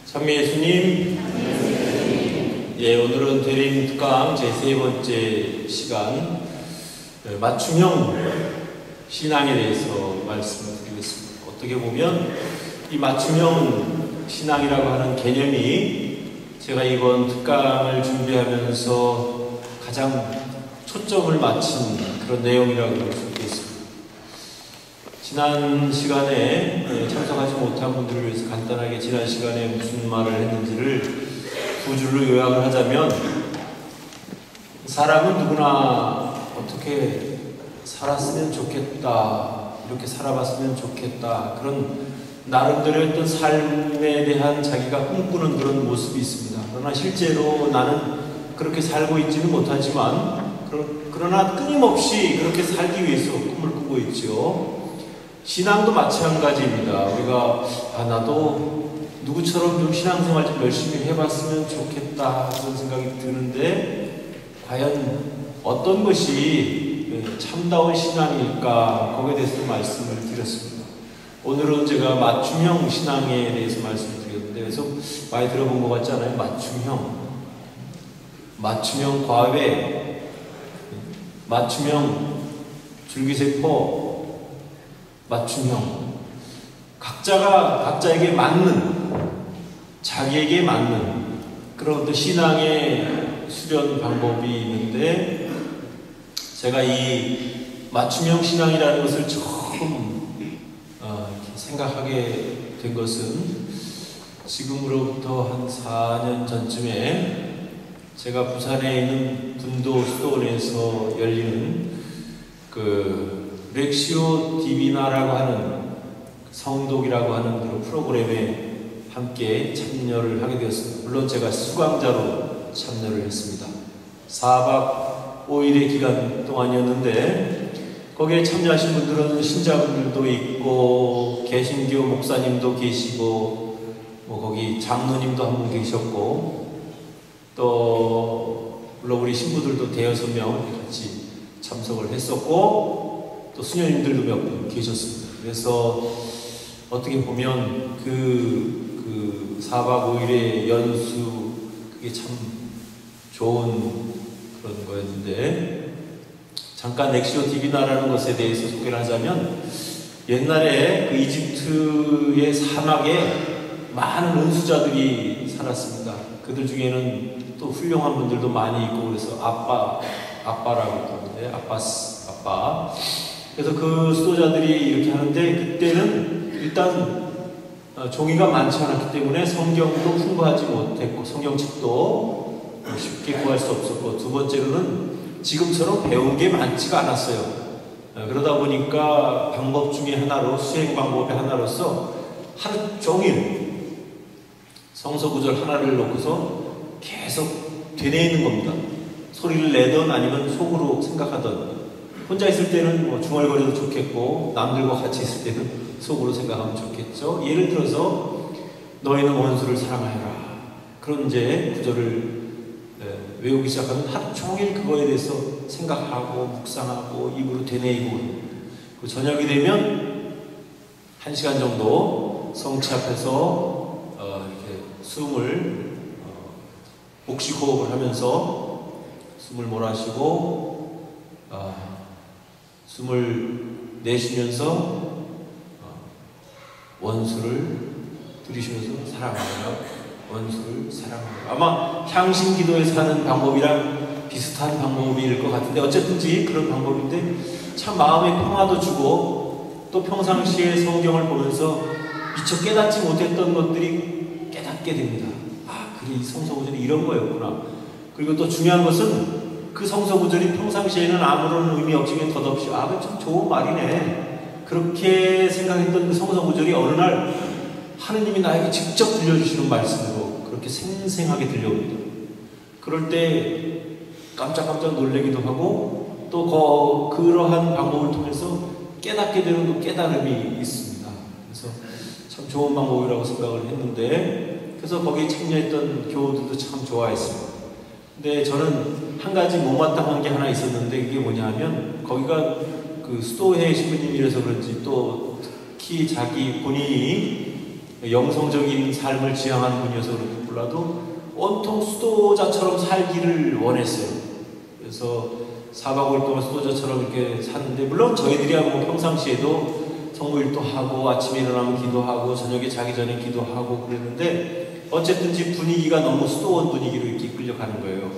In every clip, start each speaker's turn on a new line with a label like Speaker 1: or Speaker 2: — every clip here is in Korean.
Speaker 1: 찬미 예수님, 예, 오늘은 대림 특강 제3번째 시간 맞춤형 신앙에 대해서 말씀을 드리겠습니다. 어떻게 보면 이 맞춤형 신앙이라고 하는 개념이 제가 이번 특강을 준비하면서 가장 초점을 맞춘 그런 내용이라고 볼 수 있겠습니다. 지난 시간에 참석하지 못한 분들을 위해서 간단하게 지난 시간에 무슨 말을 했는지를 두 줄로 요약을 하자면, 사람은 누구나 어떻게 살았으면 좋겠다, 이렇게 살아봤으면 좋겠다, 그런 나름대로의 어떤 삶에 대한 자기가 꿈꾸는 그런 모습이 있습니다. 그러나 실제로 나는 그렇게 살고 있지는 못하지만 그러나 끊임없이 그렇게 살기 위해서 꿈을 꾸고 있죠. 신앙도 마찬가지입니다. 우리가 나도 누구처럼 좀 신앙생활 좀 열심히 해봤으면 좋겠다 그런 생각이 드는데, 과연 어떤 것이 참다운 신앙일까, 거기에 대해서 말씀을 드렸습니다. 오늘은 제가 맞춤형 신앙에 대해서 말씀을 드렸는데, 그래서 많이 들어본 것 같지 않아요? 맞춤형 과외, 맞춤형 줄기세포, 맞춤형. 각자가 각자에게 맞는, 자기에게 맞는 그런 또 신앙의 수련 방법이 있는데, 제가 이 맞춤형 신앙이라는 것을 처음 생각하게 된 것은 지금으로부터 한 4년 전쯤에 제가 부산에 있는 분도 수도원에서 열리는 렉시오 디비나라고 하는 성독이라고 하는 그런 프로그램에 함께 참여를 하게 되었습니다. 물론 제가 수강자로 참여를 했습니다. 4박 5일의 기간 동안이었는데, 거기에 참여하신 분들은 신자분들도 있고 개신교 목사님도 계시고 거기 장로님도 한 분 계셨고, 또 물론 우리 신부들도 5-6명 같이 참석을 했었고, 또 수녀님들도 몇 분 계셨습니다. 그래서 어떻게 보면 그 4박 5일의 연수, 그게 참 좋은 그런 거였는데, 잠깐 렉시오 디비나라는 것에 대해서 소개를 하자면, 옛날에 그 이집트의 사막에 많은 은수자들이 살았습니다. 그들 중에는 또 훌륭한 분들도 많이 있고, 그래서 아빠라고 부르는데, 아빠. 그래서 그 수도자들이 이렇게 하는데, 그때는 일단 종이가 많지 않았기 때문에 성경도 풍부하지 못했고, 성경책도 쉽게 구할 수 없었고, 두 번째로는 지금처럼 배운 게 많지가 않았어요. 그러다 보니까 방법 중에 하나로, 수행 방법의 하나로서 하루 종일 성서구절 하나를 놓고서 계속 되뇌이는 겁니다. 소리를 내던 아니면 속으로 생각하던. 혼자 있을 때는 중얼거려도 좋겠고, 남들과 같이 있을 때는 속으로 생각하면 좋겠죠. 예를 들어서 너희는 원수를 사랑하여라, 그런 이제 구절을 외우기 시작하면 하루 종일 그거에 대해서 생각하고 묵상하고 입으로 되뇌이고, 그 저녁이 되면 1시간 정도 성체 앞에서 이렇게 숨을 복식 호흡을 하면서 숨을 몰아쉬고 숨을 내쉬면서 원수를 들이쉬면서 사랑하라, 원수를 사랑하라. 아마 향신 기도에서 하는 방법이랑 비슷한 방법일 것 같은데, 어쨌든지 그런 방법인데 참 마음에 평화도 주고, 또 평상시에 성경을 보면서 미처 깨닫지 못했던 것들이 깨닫게 됩니다. 그래, 이 성서구절이 이런 거였구나. 그리고 또 중요한 것은 그 성서구절이 평상시에는 아무런 의미 없이 덧없이 그거 참 좋은 말이네, 그렇게 생각했던 그 성서구절이 어느 날 하느님이 나에게 직접 들려주시는 말씀으로 그렇게 생생하게 들려옵니다. 그럴 때 깜짝깜짝 놀라기도 하고, 또 그러한 방법을 통해서 깨닫게 되는 그 깨달음이 있습니다. 그래서 참 좋은 방법이라고 생각을 했는데, 그래서 거기에 참여했던 교우들도 참 좋아했습니다. 근데 저는 한 가지 못마땅한 게 하나 있었는데, 그게 뭐냐 하면, 거기가 그 수도회 신부님이라서 그런지, 또 특히 자기 본인이 영성적인 삶을 지향하는 분이어서 그런지 몰라도 온통 수도자처럼 살기를 원했어요. 그래서 4박 5일 동안 수도자처럼 이렇게 사는데, 물론 저희들이야 뭐 평상시에도 성모일도 하고 아침에 일어나면 기도하고 저녁에 자기 전에 기도하고 그랬는데, 어쨌든지 분위기가 너무 수도원 분위기로 이렇게 끌려가는 거예요.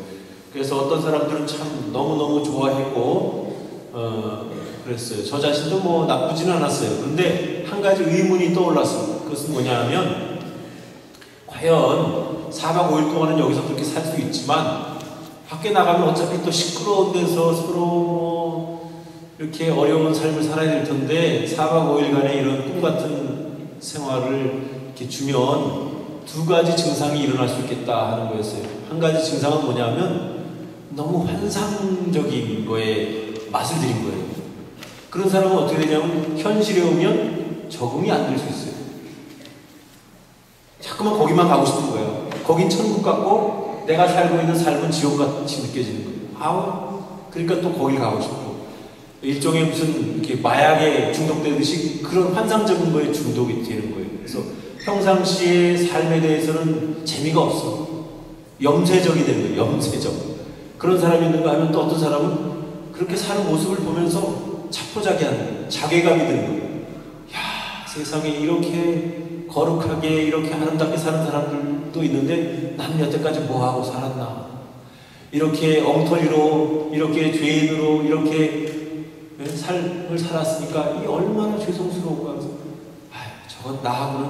Speaker 1: 그래서 어떤 사람들은 참 너무너무 좋아했고 그랬어요. 저 자신도 뭐 나쁘지는 않았어요. 그런데 한 가지 의문이 떠올랐어요. 그것은 뭐냐 하면, 과연 4박 5일 동안은 여기서 그렇게 살 수 있지만 밖에 나가면 어차피 또 시끄러운 데서 서로 뭐 이렇게 어려운 삶을 살아야 될 텐데 4박 5일간의 이런 꿈 같은 생활을 이렇게 주면 두 가지 증상이 일어날 수 있겠다 하는 거였어요. 한 가지 증상은 뭐냐면 너무 환상적인 거에 맛을 들인 거예요. 그런 사람은 어떻게 되냐면 현실에 오면 적응이 안 될 수 있어요. 자꾸만 거기만 가고 싶은 거예요. 거긴 천국 같고 내가 살고 있는 삶은 지옥같이 느껴지는 거예요. 아우, 그러니까 또 거길 가고 싶고, 일종의 무슨 이렇게 마약에 중독되듯이 그런 환상적인 거에 중독이 되는 거예요. 그래서 평상시의 삶에 대해서는 재미가 없어. 염세적이 되는 거예요. 염세적. 그런 사람이 있는가 하면 또 어떤 사람은 그렇게 사는 모습을 보면서 자포자기하는 거예요. 자괴감이 드는 거예요. 야, 세상에 이렇게 거룩하게 이렇게 아름답게 사는 사람들도 있는데 나는 여태까지 뭐하고 살았나. 이렇게 엉터리로, 이렇게 죄인으로 이렇게 삶을 살았으니까 이 얼마나 죄송스러울까. 저건 나하고는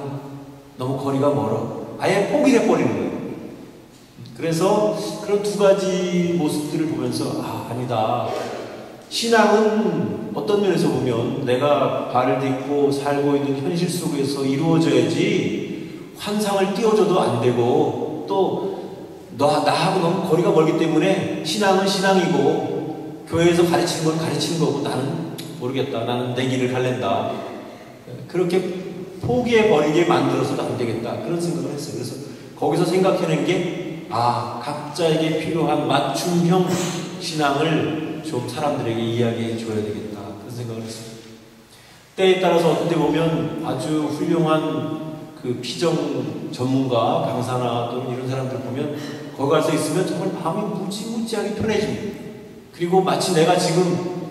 Speaker 1: 너무 거리가 멀어. 아예 포기를 해버리는 거예요. 그래서 그런 두 가지 모습들을 보면서 아니다. 신앙은 어떤 면에서 보면 내가 발을 딛고 살고 있는 현실 속에서 이루어져야지, 환상을 띄워줘도 안 되고, 또 나하고 너무 거리가 멀기 때문에 신앙은 신앙이고 교회에서 가르치는 건 가르치는 거고 나는 모르겠다. 나는 내 길을 갈랜다. 그렇게 포기해버리게 만들어서도 안 되겠다. 그런 생각을 했어요. 그래서 거기서 생각해낸 게, 각자에게 필요한 맞춤형 신앙을 좀 사람들에게 이야기해 줘야 되겠다. 그런 생각을 했습니다. 때에 따라서 어떤 데 보면 아주 훌륭한 그 피정 전문가, 강사나 또는 이런 사람들 보면 거기 가서 있으면 정말 마음이 무지무지하게 편해집니다. 그리고 마치 내가 지금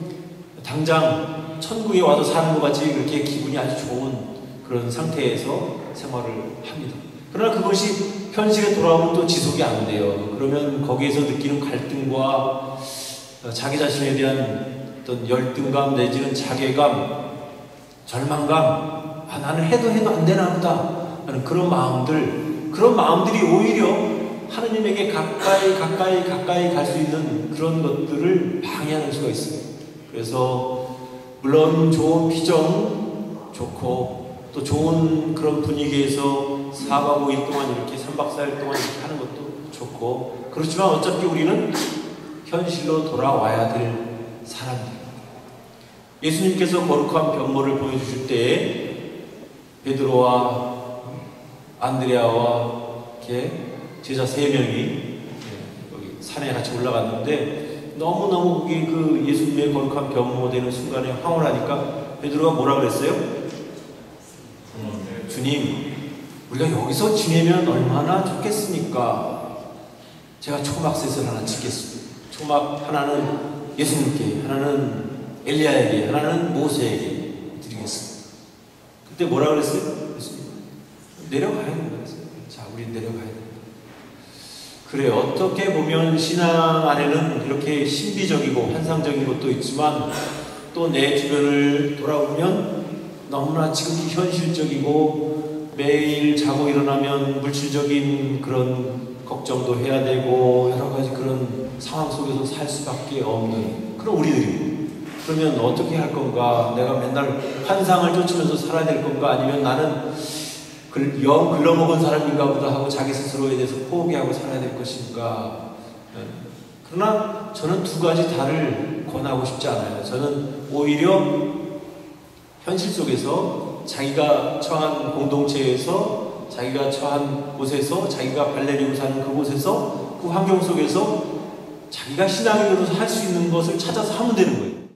Speaker 1: 당장 천국에 와서 사는 것 같이 그렇게 기분이 아주 좋은 그런 상태에서 생활을 합니다. 그러나 그것이 현실에 돌아오면 또 지속이 안 돼요. 그러면 거기에서 느끼는 갈등과 자기 자신에 대한 어떤 열등감 내지는 자괴감, 절망감, 나는 해도 안 되나 보다 하는 그런 마음들이 오히려 하느님에게 가까이 갈 수 있는 그런 것들을 방해하는 수가 있어요. 그래서 물론 좋은 피정 좋고 또 좋은 그런 분위기에서 4박 5일 동안 이렇게 3박 4일 동안 이렇게 하는 것도 좋고, 그렇지만 어차피 우리는 현실로 돌아와야 될 사람들. 예수님께서 거룩한 변모를 보여주실 때에 베드로와 안드레아와 이렇게 제자 3명이 여기 산에 같이 올라갔는데, 너무너무 그게 그 예수님의 거룩한 변모되는 순간에 황홀하니까 베드로가 뭐라 그랬어요? 주님, 우리가 여기서 지내면 얼마나 좋겠습니까? 제가 초막셋을 하나 짓겠습니다. 초막 하나는 예수님께, 하나는 엘리야에게, 하나는 모세에게 드리겠습니다. 그때 뭐라 그랬어요? 내려가야 된다 그랬어요. 자, 우리 내려가야 된다. 그래, 어떻게 보면 신앙 안에는 이렇게 신비적이고 환상적인 것도 있지만 또 내 주변을 돌아보면 너무나 지극히 현실적이고, 매일 자고 일어나면 물질적인 그런 걱정도 해야 되고 여러 가지 그런 상황 속에서 살 수밖에 없는 그런 우리들입니다. 그러면 어떻게 할 건가? 내가 맨날 환상을 쫓으면서 살아야 될 건가? 아니면 나는 영 글러먹은 사람인가 보다 하고 자기 스스로에 대해서 포기하고 살아야 될 것인가? 그러나 저는 두 가지 다를 권하고 싶지 않아요. 저는 오히려 현실 속에서 자기가 처한 공동체에서, 자기가 처한 곳에서, 자기가 발레리고 사는 그곳에서, 그 환경 속에서 자기가 신앙인으로서 할 수 있는 것을 찾아서 하면 되는 거예요.